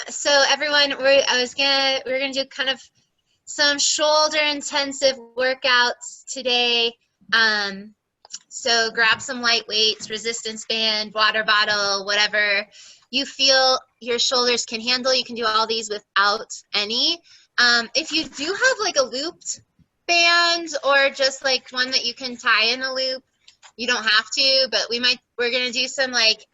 So everyone, we're gonna do kind of some shoulder intensive workouts today. So grab some light weights, resistance band, water bottle, whatever you feel your shoulders can handle. You can do all these without any. If you do have like a looped band or just like one that you can tie in a loop, you don't have to, but we're gonna do some like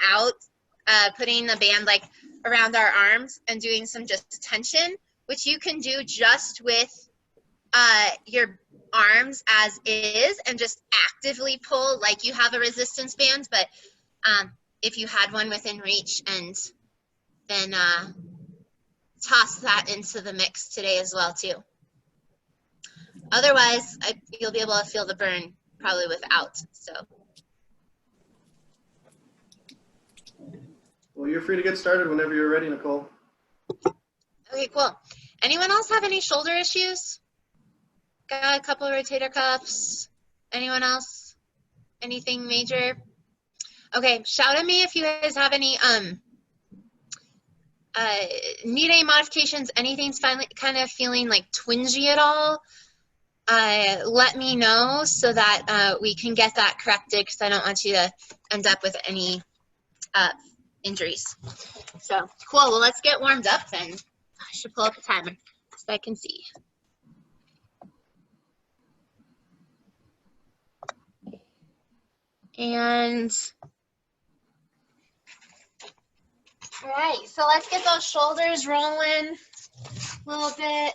putting the band like around our arms and doing some just tension, which you can do just with your arms as is and just actively pull like you have a resistance band, but if you had one within reach, and then toss that into the mix today as well too. Otherwise, you'll be able to feel the burn probably without. So. Well, you're free to get started whenever you're ready, Nicole. Okay, cool. Anyone else have any shoulder issues? Got a couple of rotator cuffs. Anyone else? Anything major? Okay, shout at me if you guys have any need any modifications, anything's finally kind of feeling like twingy at all. Let me know so that we can get that corrected, because I don't want you to end up with any injuries. So cool, well let's get warmed up then. I should pull up a timer so I can see. And all right, so let's get those shoulders rolling a little bit.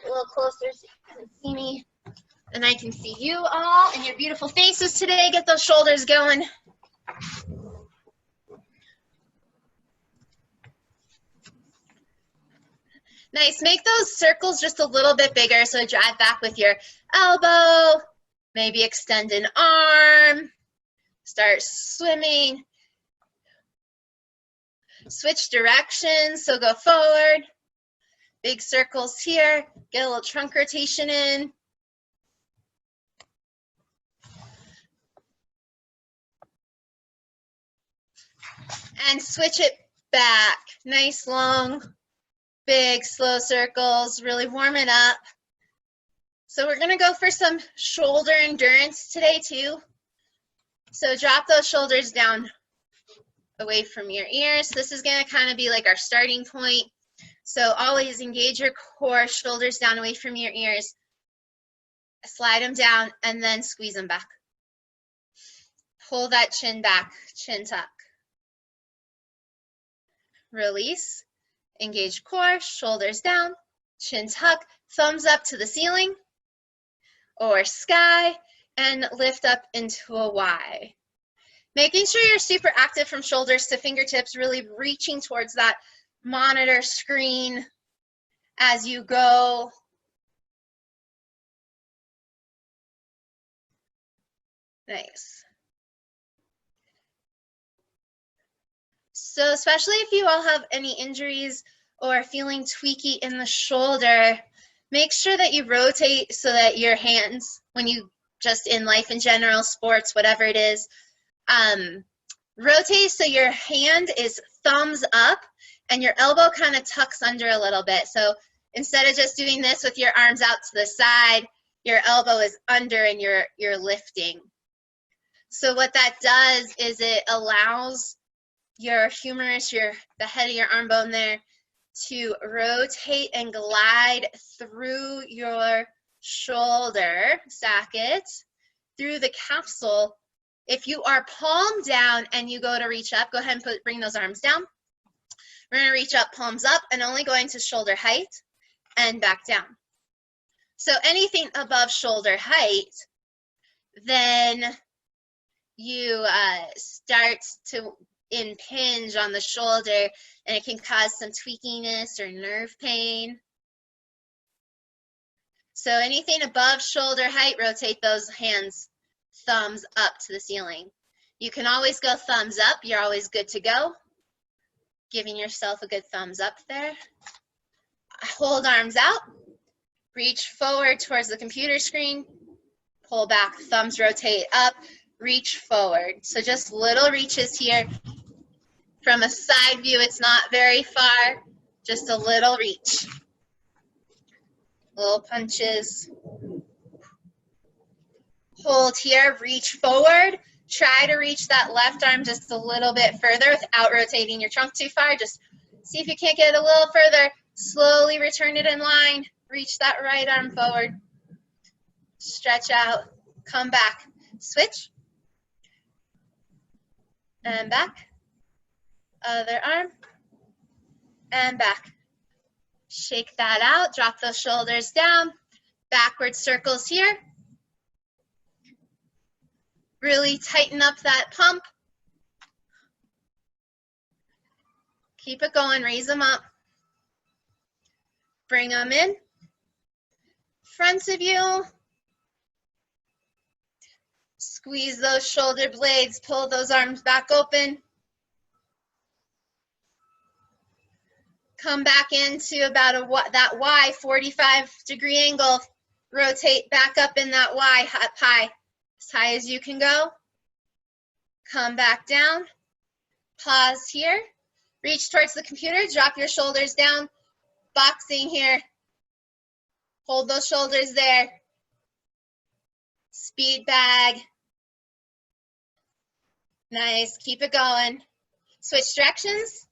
A little closer so you can see me and I can see you all and your beautiful faces today. Get those shoulders going. Nice, make those circles just a little bit bigger, so drive back with your elbow, maybe extend an arm, start swimming, switch directions, so go forward, big circles here, get a little trunk rotation in. And switch it back, nice long, big, slow circles, really warm it up. So we're gonna go for some shoulder endurance today too. So drop those shoulders down away from your ears. This is gonna kind of be like our starting point. So always engage your core, shoulders down away from your ears. Slide them down and then squeeze them back. Pull that chin back, chin tuck. Release. Engage core, shoulders down, chin tuck, thumbs up to the ceiling or sky, and lift up into a Y. Making sure you're super active from shoulders to fingertips, really reaching towards that monitor screen as you go. Nice. So especially if you all have any injuries or feeling tweaky in the shoulder, make sure that you rotate so that your hands, when you just in life in general, sports, whatever it is, rotate so your hand is thumbs up and your elbow kind of tucks under a little bit. So instead of just doing this with your arms out to the side, your elbow is under and you're lifting. So what that does is it allows your humerus, the head of your arm bone there, to rotate and glide through your shoulder socket, through the capsule. If you are palm down and you go to reach up, go ahead and bring those arms down. We're going to reach up, palms up, and only going to shoulder height and back down. So anything above shoulder height, then you start to impinge on the shoulder, and it can cause some tweakiness or nerve pain. So anything above shoulder height, rotate those hands thumbs up to the ceiling. You can always go thumbs up. You're always good to go. Giving yourself a good thumbs up there. Hold arms out. Reach forward towards the computer screen. Pull back, thumbs rotate up. reach forward. So just little reaches here. From a side view, it's not very far, just a little reach. Little punches. Hold here, reach forward. Try to reach that left arm just a little bit further without rotating your trunk too far. Just see if you can't get a little further. Slowly return it in line. Reach that right arm forward. Stretch out. Come back. Switch. And back. Other arm. And back. Shake that out. Drop those shoulders down. Backward circles here. Really tighten up that pump. Keep it going. Raise them up. Bring them in. Front of you. Squeeze those shoulder blades. Pull those arms back open. Come back into about that Y, 45-degree angle. Rotate back up in that Y, up high. As high as you can go. Come back down. Pause here. Reach towards the computer. Drop your shoulders down. Boxing here. Hold those shoulders there. Speed bag. Nice. Keep it going. Switch directions.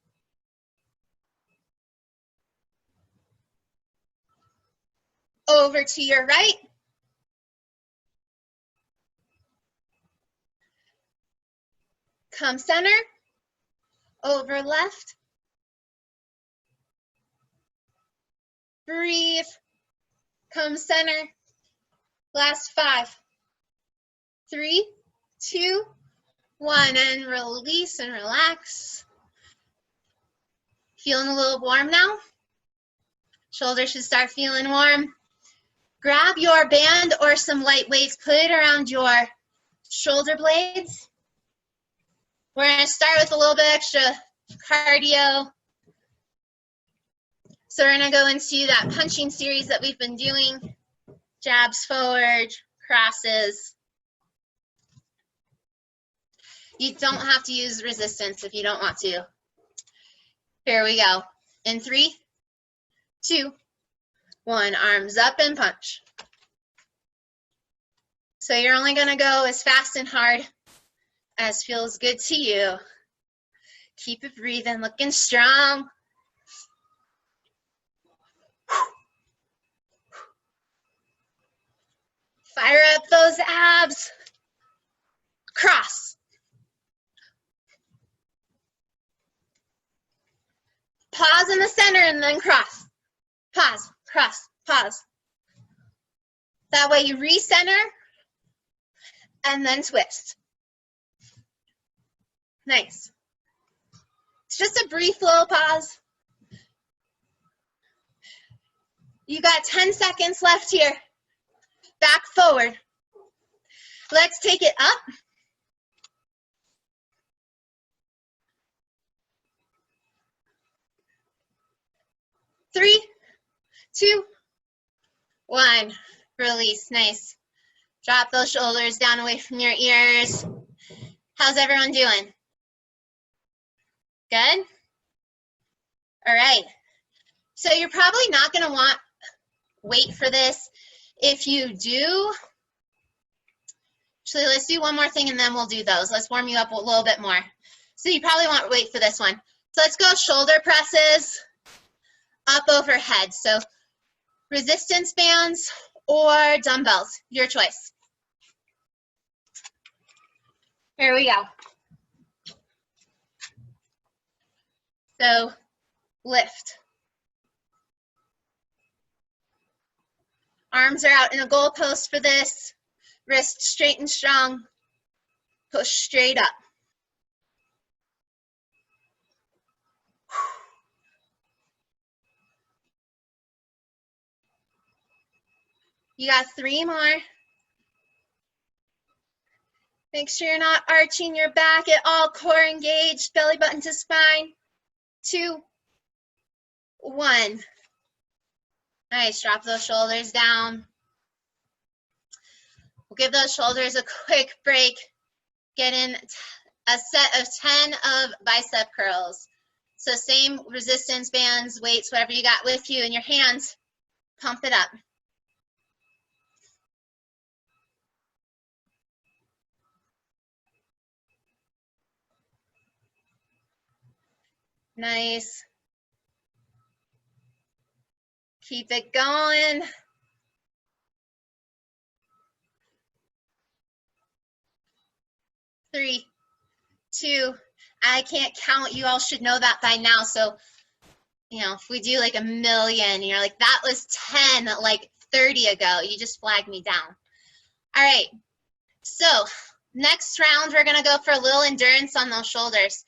Over to your right. Come center. Over left. Breathe. Come center. Last 5, 3, 2, 1, and release and relax. Feeling a little warm now? Shoulders should start feeling warm. Grab your band or some light weights, put it around your shoulder blades. We're going to start with a little bit extra cardio. So we're going to go into that punching series that we've been doing. Jabs forward, crosses. You don't have to use resistance if you don't want to. Here we go. In 3, 2, 1. Arms up and punch. So you're only going to go as fast and hard as feels good to you. Keep it breathing, looking strong. Fire up those abs. Cross. Pause in the center and then cross. Pause, cross, pause. That way you recenter and then twist. Nice. It's just a brief little pause. You got 10 seconds left here. Back forward. Let's take it up. Three, 2, 1. Release. Nice. Drop those shoulders down away from your ears. How's everyone doing? Good? All right. So you're probably not going to want weight for this. If you do, actually, let's do one more thing and then we'll do those. Let's warm you up a little bit more. So you probably want weight for this one. So let's go shoulder presses up overhead. So resistance bands or dumbbells, your choice. Here we go. So lift. Arms are out in a goalpost for this. Wrists straight and strong. Push straight up. You got 3 more. Make sure you're not arching your back at all. Core engaged, belly button to spine. 2, 1. Nice, drop those shoulders down. We'll give those shoulders a quick break. get in a set of 10 of bicep curls. So same resistance bands, weights, whatever you got with you in your hands, pump it up. Nice. Keep it going. 3, 2, I can't count. You all should know that by now. So, you know, if we do like a million, you're like, that was 10, like 30 ago. You just flagged me down. All right. So next round, we're going to go for a little endurance on those shoulders.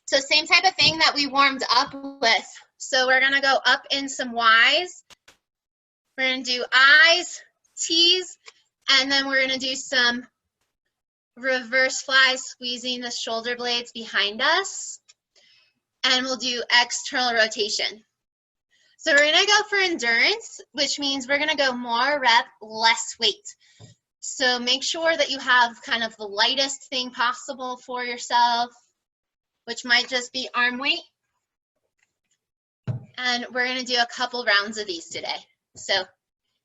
So same type of thing that we warmed up with. So we're going to go up in some Y's. We're going to do I's, T's, and then we're going to do some reverse flies, squeezing the shoulder blades behind us. And we'll do external rotation. So we're going to go for endurance, which means we're going to go more rep, less weight. So make sure that you have kind of the lightest thing possible for yourself, which might just be arm weight. And we're going to do a couple rounds of these today. So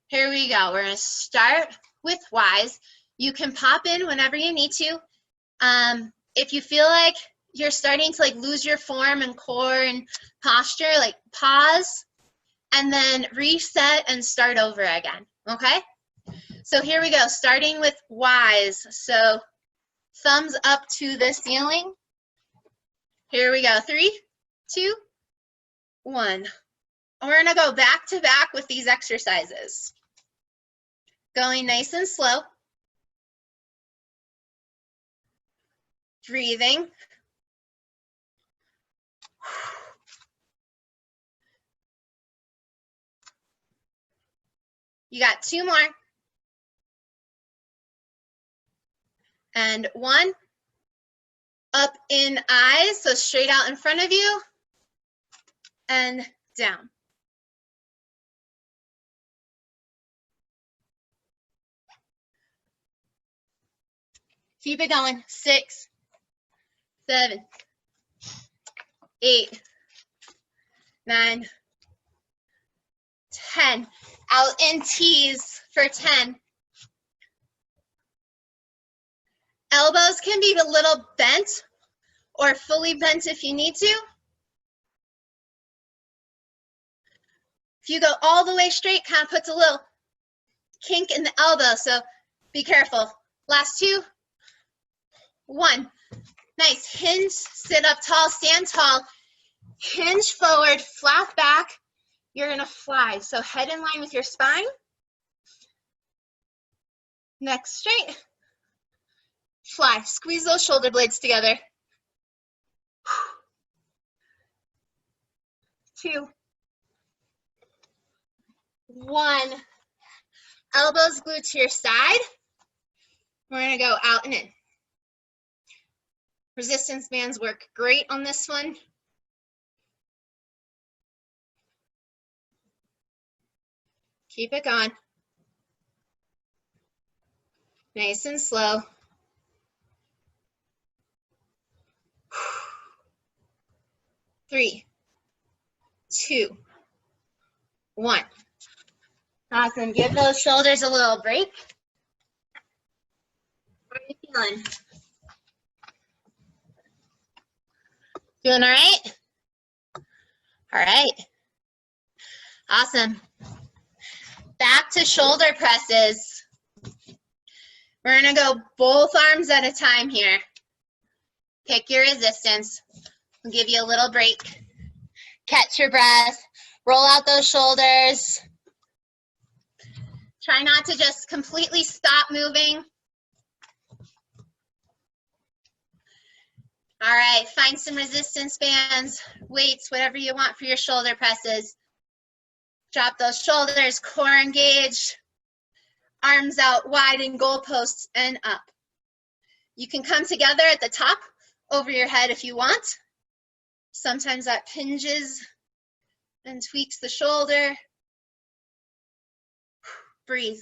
here we go. We're going to start with Y's. You can pop in whenever you need to. If you feel like you're starting to like lose your form and core and posture, like pause and then reset and start over again, okay? So here we go, starting with Y's. So thumbs up to the ceiling. Here we go, 3, 2, 1. We're gonna go back to back with these exercises. Going nice and slow. Breathing. You got 2 more. And 1. Up in eyes, so straight out in front of you. And down. Keep it going. 6, 7, 8, 9, 10. Out in T's for 10. Elbows can be a little bent or fully bent if you need to. If you go all the way straight, kind of puts a little kink in the elbow, so be careful. Last 2, 1. Nice, hinge, sit up tall, stand tall, hinge forward, flat back. You're gonna fly, so head in line with your spine. Neck straight, fly, squeeze those shoulder blades together. 2, 1. Elbows glued to your side. We're gonna go out and in. Resistance bands work great on this one. Keep it going. Nice and slow. 3, 2, 1. Awesome. Give those shoulders a little break. How are you feeling? Doing all right? All right. Awesome. Back to shoulder presses. We're going to go both arms at a time here. Pick your resistance. I'll give you a little break. Catch your breath. Roll out those shoulders. Try not to just completely stop moving. All right, find some resistance bands, weights, whatever you want for your shoulder presses. Drop those shoulders, core engaged, arms out wide and goalposts and up. You can come together at the top over your head if you want. Sometimes that pinges and tweaks the shoulder. Breathe.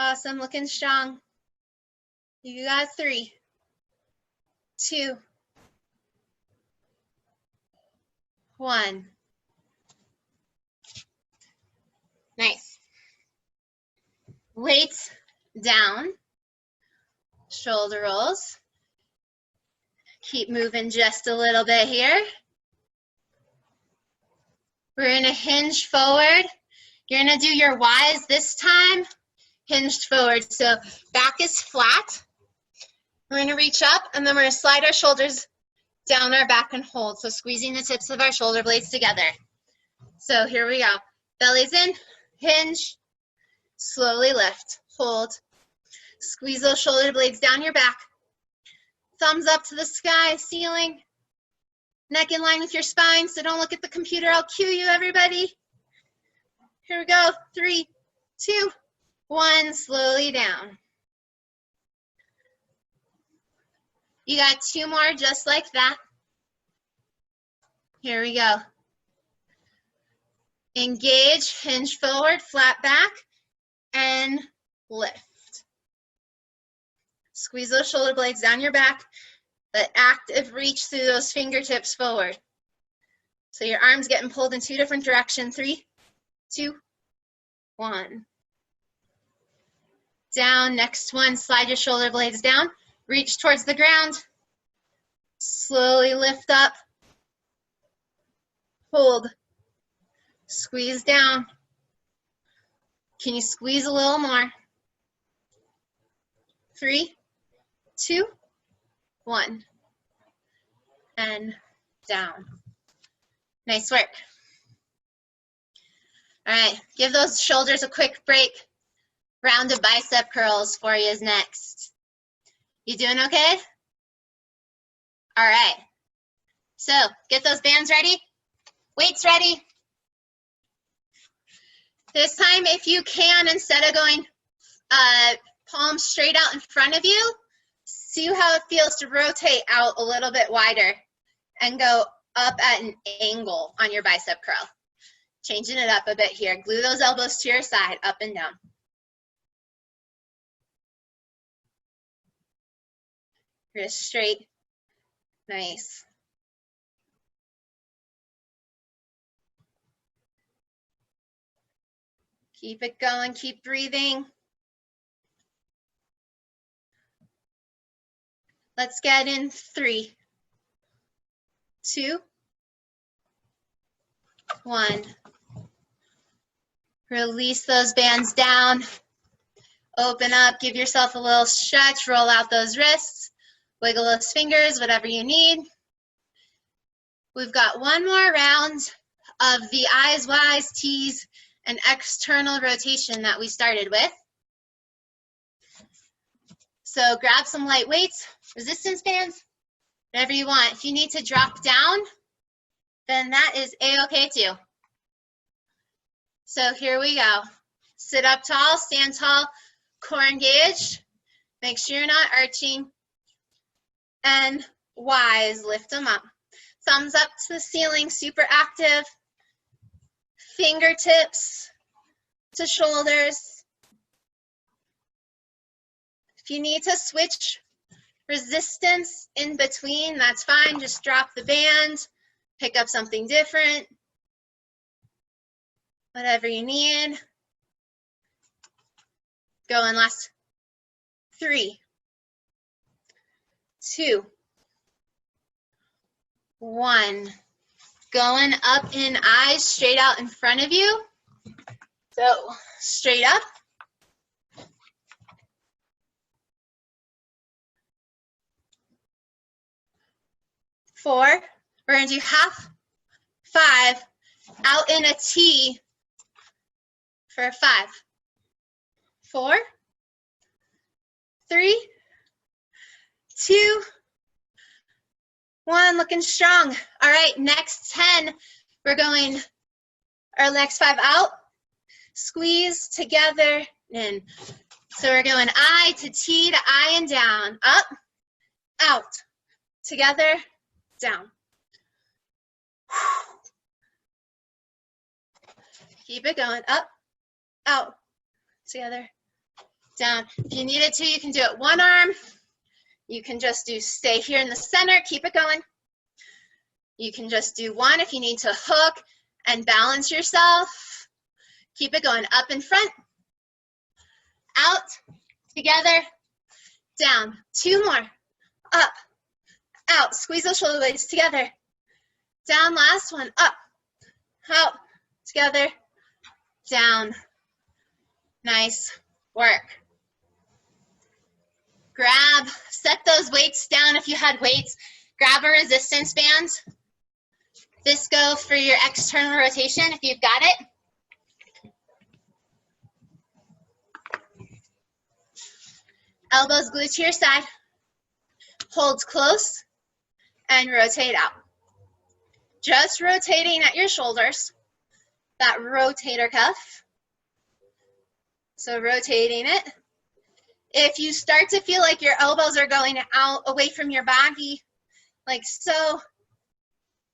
Awesome, looking strong. You got 3, 2, 1. Nice. Weights down, shoulder rolls. Keep moving just a little bit here. We're gonna hinge forward. You're gonna do your Y's this time, hinged forward. So back is flat. We're gonna reach up and then we're gonna slide our shoulders down our back and hold. So squeezing the tips of our shoulder blades together. So here we go. Belly's in, hinge, slowly lift, hold. Squeeze those shoulder blades down your back. Thumbs up to the sky, ceiling. Neck in line with your spine, so don't look at the computer. I'll cue you, everybody. Here we go. 3, 2, 1. Slowly down. You got 2 more just like that. Here we go. Engage, hinge forward, flat back, and lift. Squeeze those shoulder blades down your back, but active reach through those fingertips forward. So your arms getting pulled in 2 different directions. 3, 2, 1. Down, next one, slide your shoulder blades down, reach towards the ground, slowly lift up, hold, squeeze down. Can you squeeze a little more? 3, 2, 1, and down. Nice work. All right, give those shoulders a quick break. Round of bicep curls for you is next. You doing okay? All right. So get those bands ready, weights ready. This time, if you can, instead of going palms straight out in front of you, see how it feels to rotate out a little bit wider and go up at an angle on your bicep curl. Changing it up a bit here. Glue those elbows to your side, up and down. Wrist straight. Nice. Keep it going, keep breathing. Let's get in 3, 2, 1. Release those bands down. Open up, give yourself a little stretch, roll out those wrists, wiggle those fingers, whatever you need. We've got 1 more round of the I's, Y's, T's, and external rotation that we started with. So grab some light weights, resistance bands, whatever you want. If you need to drop down, then that is a-okay too. So here we go. Sit up tall, stand tall, core engaged. Make sure you're not arching. And Y's, lift them up. Thumbs up to the ceiling, super active. Fingertips to shoulders. If you need to switch resistance in between, that's fine. Just drop the band, pick up something different. Whatever you need. Go in last 3, 2, 1. Going up in I's, straight out in front of you. So straight up. 4. We're going to do half 5 out in a T for 5. 4, 3, 2, 1. Looking strong. All right, next 10, we're going our next 5 out, squeeze together in. So we're going I to T to I and down, up, out, together, down. Keep it going, up, out, together, down. If you needed to, you can do it one arm. You can just do stay here in the center, keep it going. You can just do one if you need to hook and balance yourself. Keep it going, up in front, out, together, down. Two more, up, out. Squeeze those shoulder blades together. Down, last one, up, out, together, down. Nice work. Grab, set those weights down if you had weights. Grab a resistance band. This go for your external rotation if you've got it. Elbows glued to your side. Hold close and rotate out. Just rotating at your shoulders, that rotator cuff. So rotating it. If you start to feel like your elbows are going out away from your body, like so,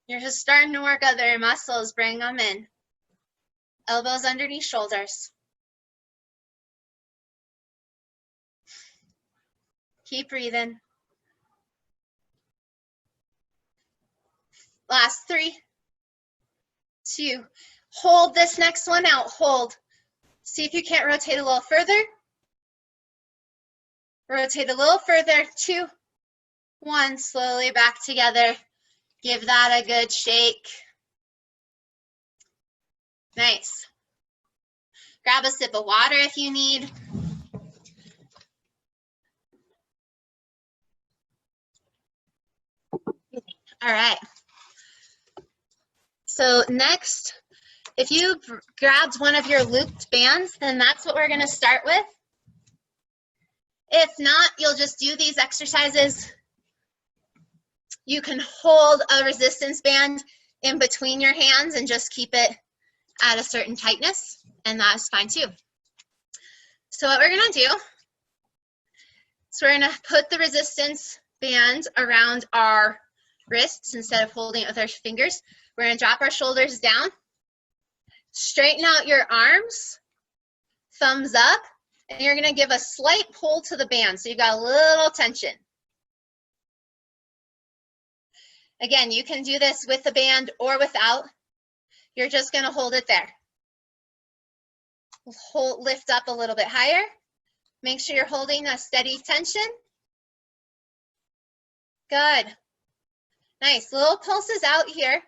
you're just starting to work other muscles, bring them in. Elbows underneath shoulders. Keep breathing. Last 3, 2. Hold this next one out, hold. See if you can't rotate a little further. Rotate a little further, 2, 1, slowly back together. Give that a good shake. Nice. Grab a sip of water if you need. All right. So next, if you grabbed one of your looped bands, then that's what we're going to start with. If not, you'll just do these exercises. You can hold a resistance band in between your hands and just keep it at a certain tightness, and that's fine too. So what we're going to do is we're going to put the resistance band around our wrists instead of holding it with our fingers. We're going to drop our shoulders down, straighten out your arms, thumbs up, and you're going to give a slight pull to the band so you've got a little tension. Again, you can do this with the band or without. You're just going to hold it there. Lift up a little bit higher. Make sure you're holding a steady tension. Good. Nice. Little pulses out here.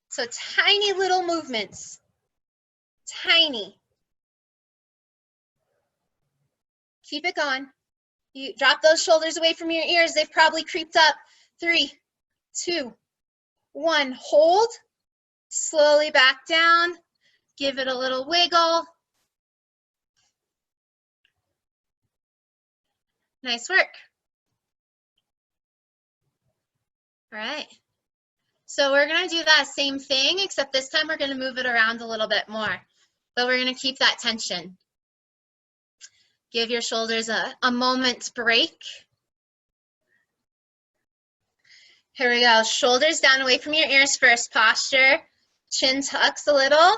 So tiny little movements. Tiny. Keep it going. You drop those shoulders away from your ears. They've probably creeped up. 3, 2, 1. Hold. Slowly back down. Give it a little wiggle. Nice work. All right. So we're going to do that same thing, except this time we're going to move it around a little bit more. But we're going to keep that tension. Give your shoulders a moment's break. Here we go. Shoulders down away from your ears first. Posture. Chin tucks a little.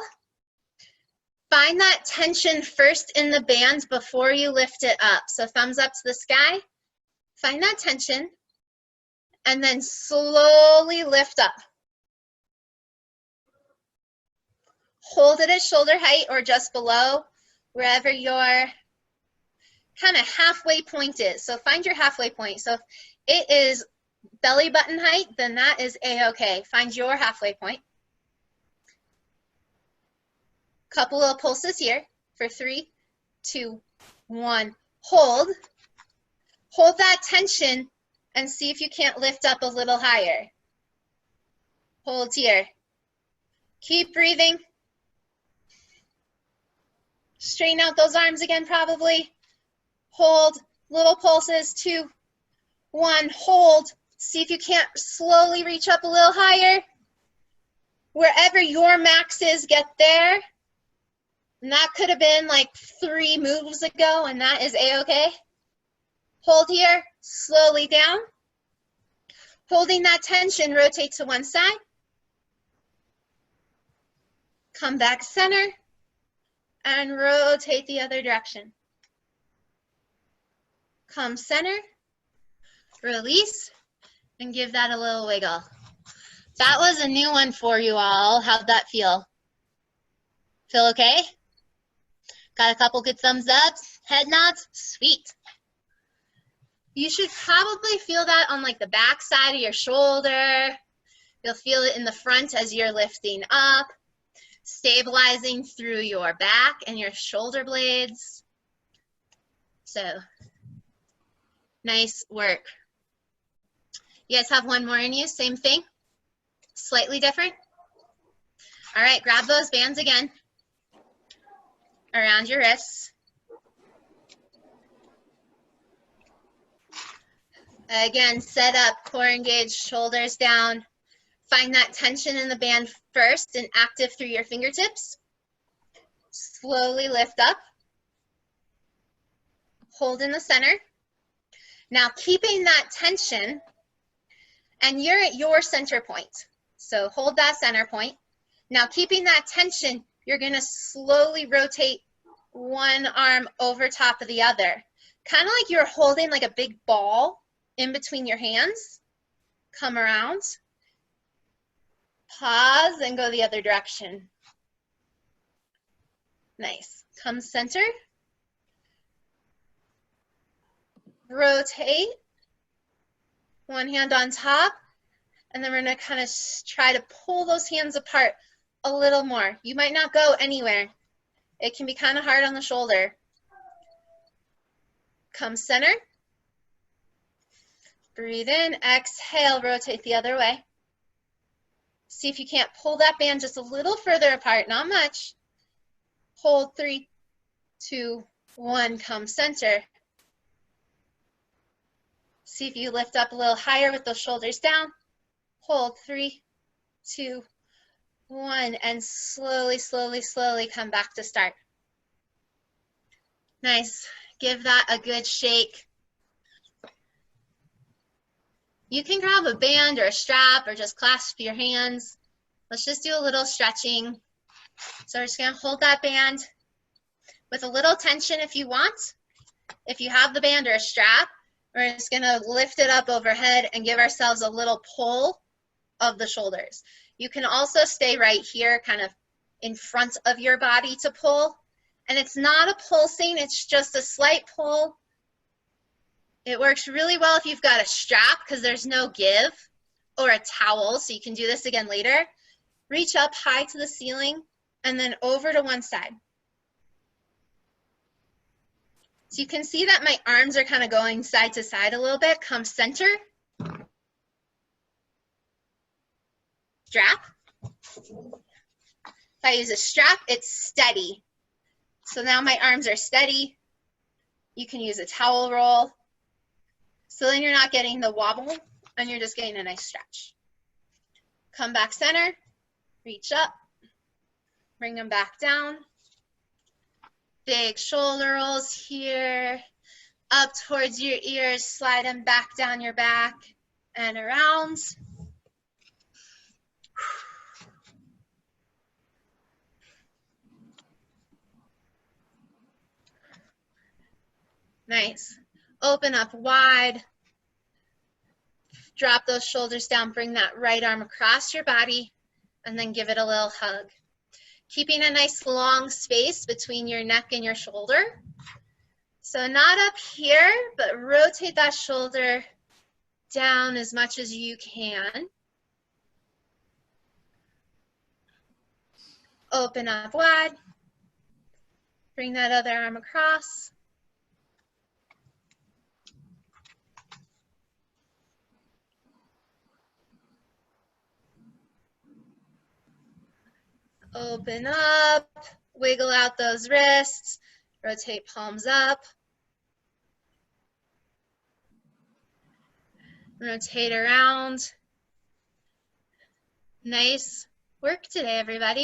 Find that tension first in the band before you lift it up. So thumbs up to the sky. Find that tension. And then slowly lift up. Hold it at shoulder height or just below, wherever your kind of halfway point is. So find your halfway point. So if it is belly button height, then that is a-okay. Find your halfway point. Couple of pulses here for 3, 2, 1. Hold. Hold that tension and see if you can't lift up a little higher. Hold here. Keep breathing. Straighten out those arms again probably. Hold. Little pulses. 2, 1. Hold. See if you can't slowly reach up a little higher. Wherever your max is, get there. And that could have been like 3 moves ago, and that is a-okay. Hold here, slowly down. Holding that tension, rotate to one side. Come back center, and rotate the other direction. Come center, release, and give that a little wiggle. That was a new one for you all. How'd that feel? Feel okay? Got a couple good thumbs up, head nods? Sweet. You should probably feel that on like the back side of your shoulder. You'll feel it in the front as you're lifting up, stabilizing through your back and your shoulder blades. So, nice work. You guys have one more in you, same thing, slightly different. All right, grab those bands again around your wrists. Again, set up, core engaged, shoulders down. Find that tension in the band first and active through your fingertips. Slowly lift up. Hold in the center. Now keeping that tension, and you're at your center point. So hold that center point. Now keeping that tension, you're gonna slowly rotate one arm over top of the other. Kind of like you're holding like a big ball in between your hands. Come around. Pause and go the other direction. Nice. Come center. Rotate. One hand on top. And then we're going to kind of try to pull those hands apart a little more. You might not go anywhere. It can be kind of hard on the shoulder. Come center. Breathe in. Exhale. Rotate the other way. See if you can't pull that band just a little further apart, not much. Hold 3, 2, 1, come center. See if you lift up a little higher with those shoulders down. Hold 3, 2, 1, and slowly, slowly, slowly come back to start. Nice. Give that a good shake. You can grab a band or a strap or just clasp your hands. Let's just do a little stretching. So we're just going to hold that band with a little tension if you want. If you have the band or a strap, we're just going to lift it up overhead and give ourselves a little pull of the shoulders. You can also stay right here, kind of in front of your body to pull. And it's not a pulsing, it's just a slight pull. It works really well if you've got a strap because there's no give, or a towel, so you can do this again later. Reach up high to the ceiling and then over to one side. So you can see that my arms are kind of going side to side a little bit. Come center. Strap. If I use a strap, it's steady. So now my arms are steady. You can use a towel roll. So then you're not getting the wobble and you're just getting a nice stretch. Come back center, reach up, bring them back down. Big shoulder rolls here, up towards your ears, slide them back down your back and around. Nice. Open up wide. Drop those shoulders down, bring that right arm across your body, and then give it a little hug. Keeping a nice long space between your neck and your shoulder. So not up here, but rotate that shoulder down as much as you can. Open up wide. Bring that other arm across. Open up, wiggle out those wrists, rotate palms up. Rotate around. Nice work today, everybody.